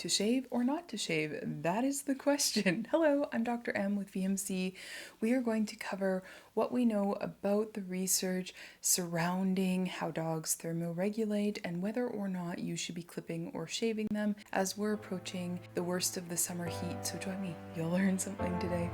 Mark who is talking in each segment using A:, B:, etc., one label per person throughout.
A: To shave or not to shave? That is the question. Hello, I'm Dr. M with VMC. We are going to cover what we know about the research surrounding how dogs thermoregulate and whether or not you should be clipping or shaving them as we're approaching the worst of the summer heat. So join me, you'll learn something today.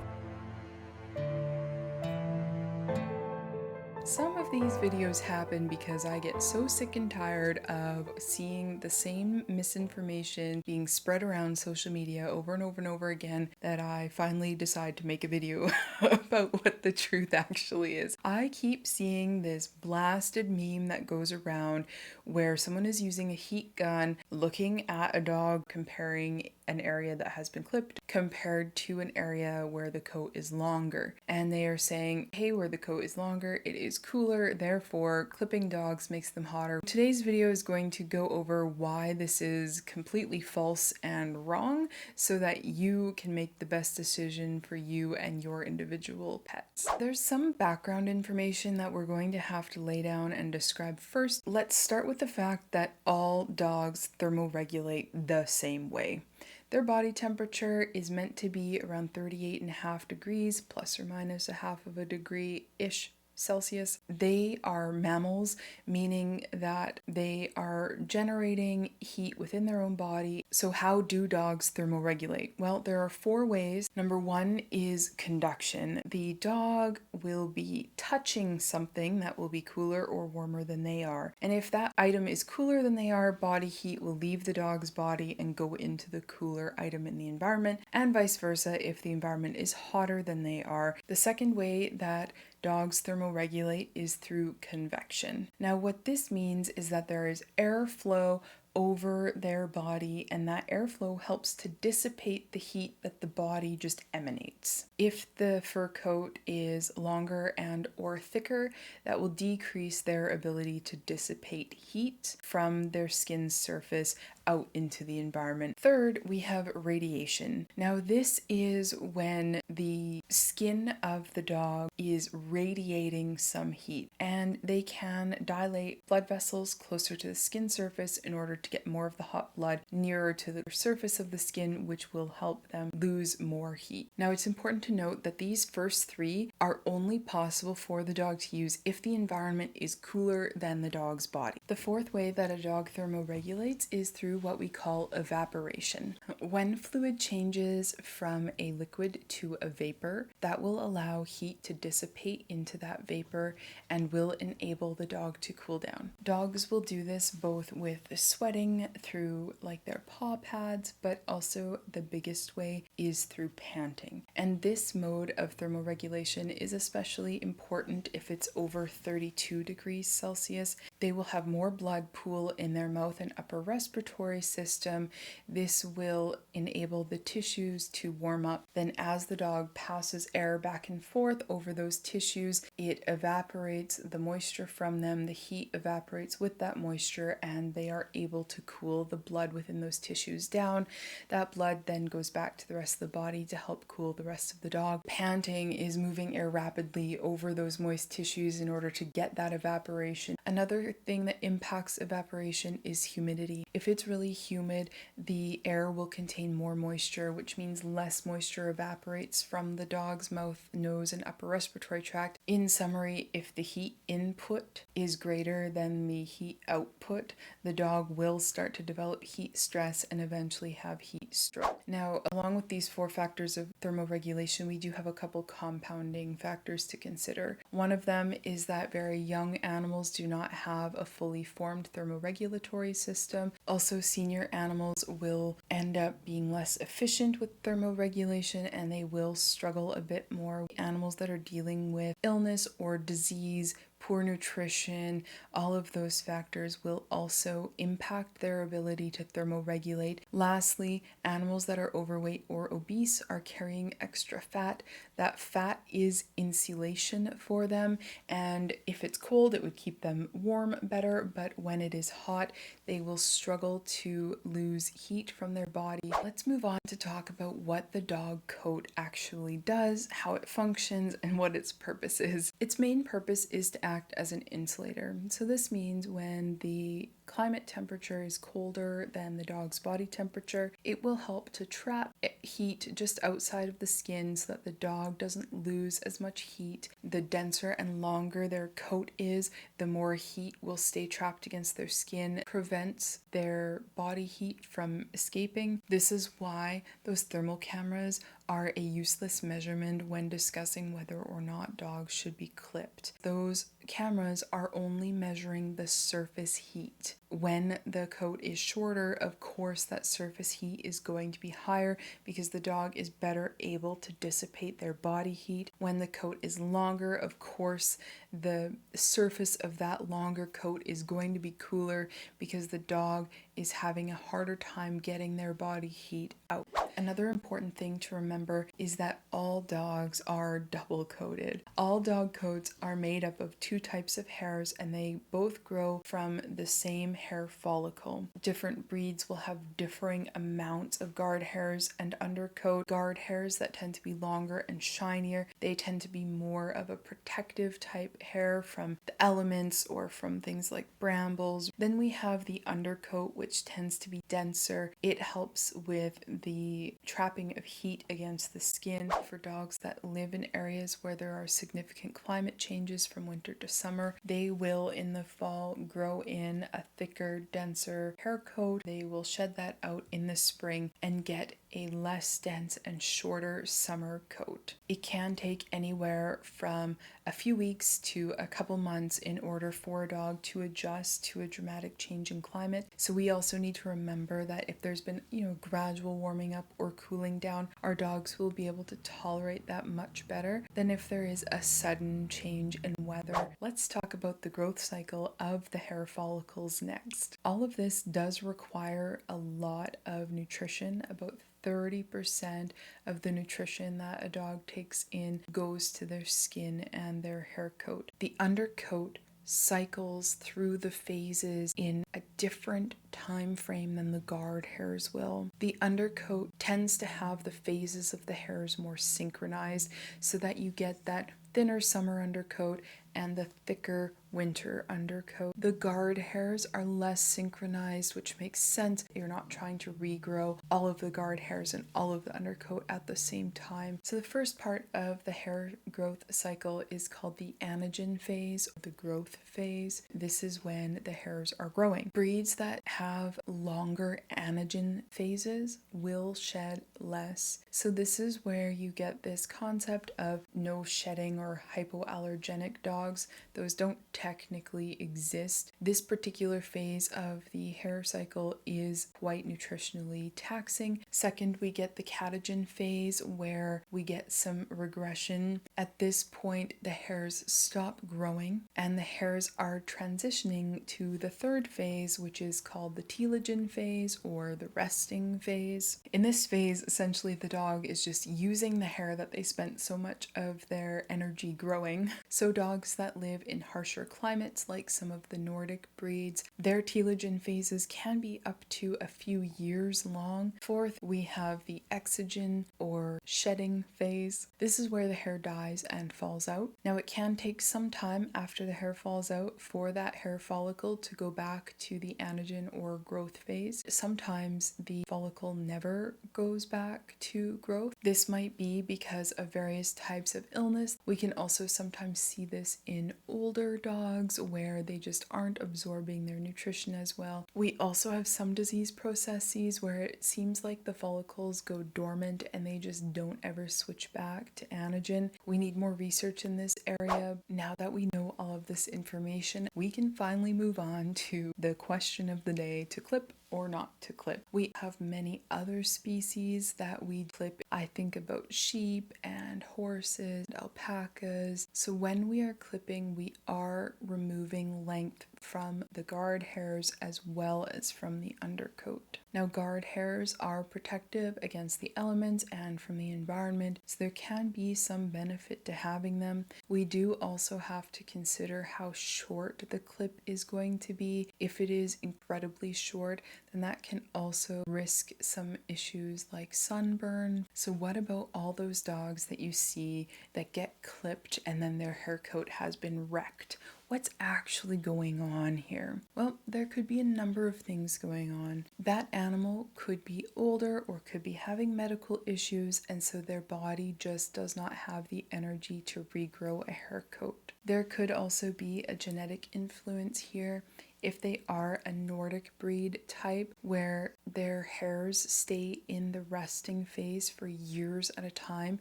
A: Some of these videos happen because I get so sick and tired of seeing the same misinformation being spread around social media over and over and over again that I finally decide to make a video about what the truth actually is. I keep seeing this blasted meme that goes around where someone is using a heat gun looking at a dog, comparing an area that has been clipped compared to an area where the coat is longer. And they are saying, hey, where the coat is longer, it is cooler, therefore clipping dogs makes them hotter. Today's video is going to go over why this is completely false and wrong so that you can make the best decision for you and your individual pets. There's some background information that we're going to have to lay down and describe first. Let's start with the fact that all dogs thermoregulate the same way. Their body temperature is meant to be around 38.5 degrees, plus or minus a half of a degree-ish Celsius. They are mammals, meaning that they are generating heat within their own body. So how do dogs thermoregulate? Well, there are 4 ways. Number 1 is conduction. The dog will be touching something that will be cooler or warmer than they are. And if that item is cooler than they are, body heat will leave the dog's body and go into the cooler item in the environment, and vice versa if the environment is hotter than they are. The second way that dogs thermoregulate is through convection. Now, what this means is that there is airflow over their body, and that airflow helps to dissipate the heat that the body just emanates. If the fur coat is longer and or thicker, that will decrease their ability to dissipate heat from their skin surface out into the environment. Third, we have radiation. Now, this is when the skin of the dog is radiating some heat, and they can dilate blood vessels closer to the skin surface in order to get more of the hot blood nearer to the surface of the skin, which will help them lose more heat. Now, it's important to note that these first 3 are only possible for the dog to use if the environment is cooler than the dog's body. The 4th way that a dog thermoregulates is through what we call evaporation. When fluid changes from a liquid to a vapor, that will allow heat to dissipate into that vapor and will enable the dog to cool down. Dogs will do this both with sweating through like their paw pads, but also the biggest way is through panting. And this mode of thermoregulation is especially important if it's over 32 degrees Celsius. They will have more blood pool in their mouth and upper respiratory system. This will enable the tissues to warm up. Then as the dog passes air back and forth over those tissues, it evaporates the moisture from them. The heat evaporates with that moisture, and they are able to cool the blood within those tissues down. That blood then goes back to the rest of the body to help cool the rest of the dog. Panting is moving air rapidly over those moist tissues in order to get that evaporation. Another thing that impacts evaporation is humidity. If it's really humid, the air will contain more moisture, which means less moisture evaporates from the dog's mouth, nose, and upper respiratory tract. In summary, if the heat input is greater than the heat output, the dog will start to develop heat stress and eventually have heat stroke. Now, along with these 4 factors of thermoregulation, we do have a couple compounding factors to consider. One of them is that very young animals do not have a fully formed thermoregulatory system. Also, senior animals will end up being less efficient with thermoregulation, and they will struggle a bit more. Animals that are dealing with illness or disease, poor nutrition, all of those factors will also impact their ability to thermoregulate. Lastly, animals that are overweight or obese are carrying extra fat. That fat is insulation for them, and if it's cold, it would keep them warm better, but when it is hot, they will struggle to lose heat from their body. Let's move on to talk about what the dog coat actually does, how it functions, and what its purpose is. Its main purpose is to act as an insulator. So this means when the climate temperature is colder than the dog's body temperature, it will help to trap heat just outside of the skin so that the dog doesn't lose as much heat. The denser and longer their coat is, the more heat will stay trapped against their skin, prevents their body heat from escaping. This is why those thermal cameras are a useless measurement when discussing whether or not dogs should be clipped. Those cameras are only measuring the surface heat. When the coat is shorter, of course, that surface heat is going to be higher because the dog is better able to dissipate their body heat. When the coat is longer, of course, the surface of that longer coat is going to be cooler because the dog is having a harder time getting their body heat out. Another important thing to remember is that all dogs are double coated. All dog coats are made up of two types of hairs, and they both grow from the same hair follicle. Different breeds will have differing amounts of guard hairs and undercoat. Guard hairs that tend to be longer and shinier, they tend to be more of a protective type hair from the elements or from things like brambles. Then we have the undercoat, which tends to be denser. It helps with the trapping of heat against the skin. For dogs that live in areas where there are significant climate changes from winter to summer, they will in the fall grow in a thicker, denser hair coat. They will shed that out in the spring and get a less dense and shorter summer coat. It can take anywhere from a few weeks to a couple months in order for a dog to adjust to a dramatic change in climate. So we also need to remember that if there's been, gradual warming up or cooling down, our dogs will be able to tolerate that much better than if there is a sudden change in weather. Let's talk about the growth cycle of the hair follicles next. All of this does require a lot of nutrition. About 30% of the nutrition that a dog takes in goes to their skin and their hair coat. The undercoat cycles through the phases in a different time frame than the guard hairs will. The undercoat tends to have the phases of the hairs more synchronized so that you get that thinner summer undercoat and the thicker winter undercoat. The guard hairs are less synchronized, which makes sense. You're not trying to regrow all of the guard hairs and all of the undercoat at the same time. So the first part of the hair growth cycle is called the anagen phase, or the growth phase. This is when the hairs are growing. Breeds that have longer anagen phases will shed less. So this is where you get this concept of no shedding or hypoallergenic dogs. Those don't technically exist. This particular phase of the hair cycle is quite nutritionally taxing. Second, we get the catagen phase where we get some regression. At this point, the hairs stop growing and the hairs are transitioning to the third phase, which is called the telogen phase or the resting phase. In this phase, essentially the dog is just using the hair that they spent so much of their energy growing. So dogs that live in harsher climates, like some of the Nordic breeds, their telogen phases can be up to a few years long. Fourth, we have the exogen or shedding phase. This is where the hair dies and falls out. Now it can take some time after the hair falls out for that hair follicle to go back to the anagen or growth phase. Sometimes the follicle never goes back to growth. This might be because of various types of illness. We can also sometimes see this in older dogs where they just aren't absorbing their nutrition as well. We also have some disease processes where it seems like the follicles go dormant and they just don't ever switch back to anagen. We need more research in this area. Now that we know all of this information, we can finally move on to the question of the day: to clip or not to clip. We have many other species that we clip. I think about sheep and horses, and alpacas. So when we are clipping, we are removing length from the guard hairs as well as from the undercoat. Now, guard hairs are protective against the elements and from the environment, so there can be some benefit to having them. We do also have to consider how short the clip is going to be. If it is incredibly short, then that can also risk some issues like sunburn. So what about all those dogs that you see that get clipped and then their hair coat has been wrecked? What's actually going on here? Well, there could be a number of things going on. That animal could be older or could be having medical issues, and so their body just does not have the energy to regrow a hair coat. There could also be a genetic influence here. If they are a Nordic breed type where their hairs stay in the resting phase for years at a time,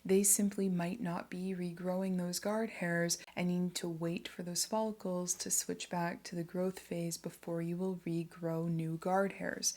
A: they simply might not be regrowing those guard hairs and you need to wait for those follicles to switch back to the growth phase before you will regrow new guard hairs.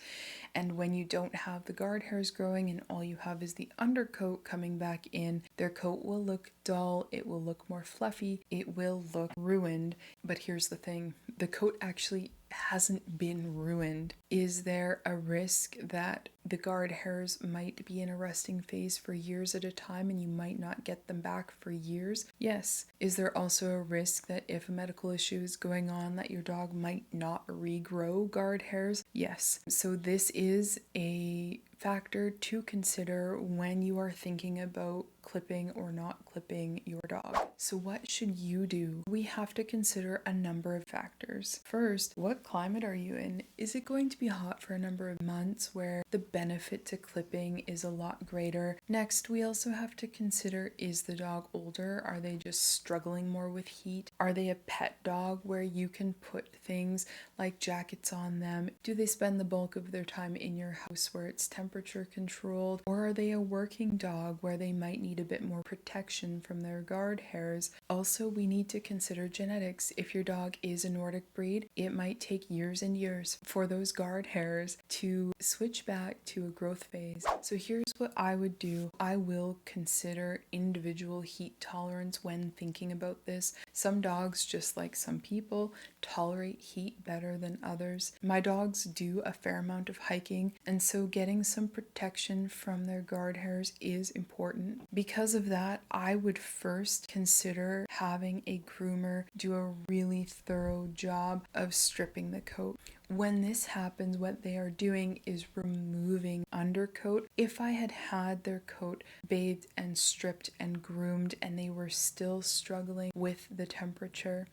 A: And when you don't have the guard hairs growing and all you have is the undercoat coming back in, their coat will look dull, it will look more fluffy, it will look ruined. But here's the thing, the coat actually hasn't been ruined. Is there a risk that the guard hairs might be in a resting phase for years at a time and you might not get them back for years? Yes. Is there also a risk that if a medical issue is going on that your dog might not regrow guard hairs? Yes. So this is a factor to consider when you are thinking about clipping or not clipping your dog. So what should you do? We have to consider a number of factors. First, what climate are you in? Is it going to be hot for a number of months where the benefit to clipping is a lot greater? Next, we also have to consider, is the dog older? Are they just struggling more with heat? Are they a pet dog where you can put things like jackets on them? Do they spend the bulk of their time in your house where it's temperature controlled? Or are they a working dog where they might need a bit more protection from their guard hairs? Also, we need to consider genetics. If your dog is a Nordic breed, it might take years and years for those guard hairs to switch back to a growth phase. So here's what I would do. I will consider individual heat tolerance when thinking about this. Some dogs, just like some people, tolerate heat better than others. My dogs do a fair amount of hiking, and so getting some protection from their guard hairs is important. Because of that, I would first consider having a groomer do a really thorough job of stripping the coat. When this happens, what they are doing is removing undercoat. If I had had their coat bathed and stripped and groomed and they were still struggling with the temperature,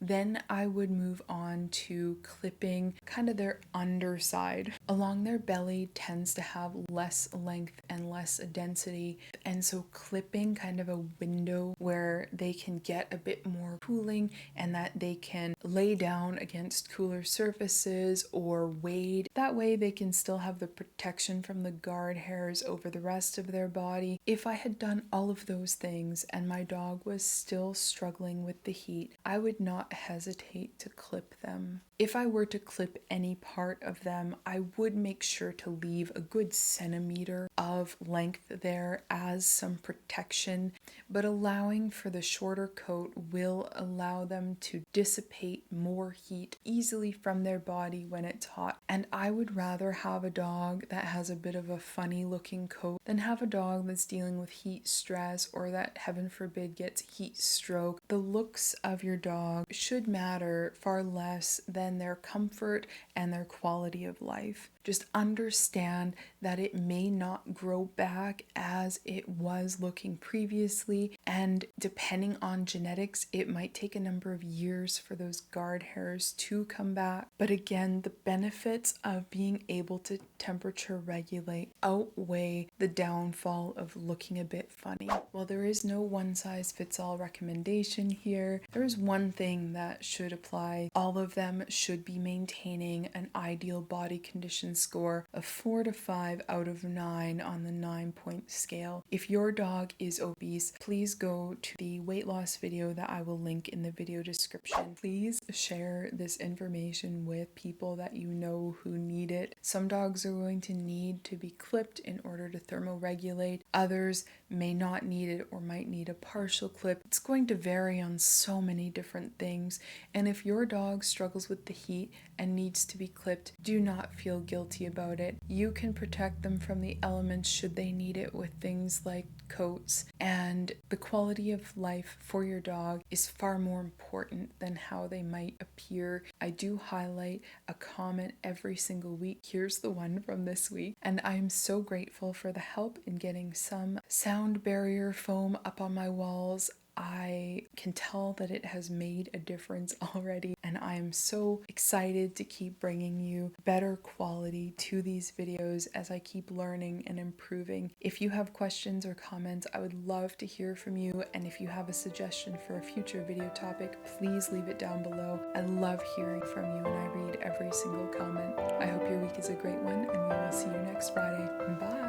A: then I would move on to clipping kind of their underside. Along their belly tends to have less length and less density, and so clipping kind of a window where they can get a bit more cooling and that they can lay down against cooler surfaces or wade. That way they can still have the protection from the guard hairs over the rest of their body. If I had done all of those things and my dog was still struggling with the heat, I would not hesitate to clip them. If I were to clip any part of them, I would make sure to leave a good centimeter of length there as some protection, but allowing for the shorter coat will allow them to dissipate more heat easily from their body when it's hot. And I would rather have a dog that has a bit of a funny looking coat than have a dog that's dealing with heat stress or that, heaven forbid, gets heat stroke. The looks of your dog should matter far less than their comfort and their quality of life. Just understand that it may not grow back as it was looking previously, and depending on genetics, it might take a number of years for those guard hairs to come back. But again, the benefits of being able to temperature regulate outweigh the downfall of looking a bit funny. While there is no one-size-fits-all recommendation here, there is one thing that should apply. All of them should be maintaining an ideal body condition score of 4 to 5 out of 9 on the 9-point scale. If your dog is obese, please go to the weight loss video that I will link in the video description. Please share this information with people that you know who need it. Some dogs are going to need to be clipped in order to thermoregulate. Others may not need it or might need a partial clip. It's going to vary on so many different things. And if your dog struggles with the heat and needs to be clipped, do not feel guilty about it. You can protect them from the elements should they need it with things like coats, and the quality of life for your dog is far more important than how they might appear. I do highlight a comment every single week. Here's the one from this week, and I am so grateful for the help in getting some sound barrier foam up on my walls. I can tell that it has made a difference already, and I am so excited to keep bringing you better quality to these videos as I keep learning and improving. If you have questions or comments, I would love to hear from you, and if you have a suggestion for a future video topic, please leave it down below. I love hearing from you, and I read every single comment. I hope your week is a great one, and we will see you next Friday. Bye!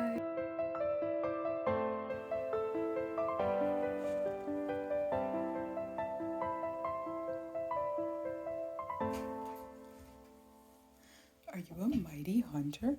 A: Are you a mighty hunter?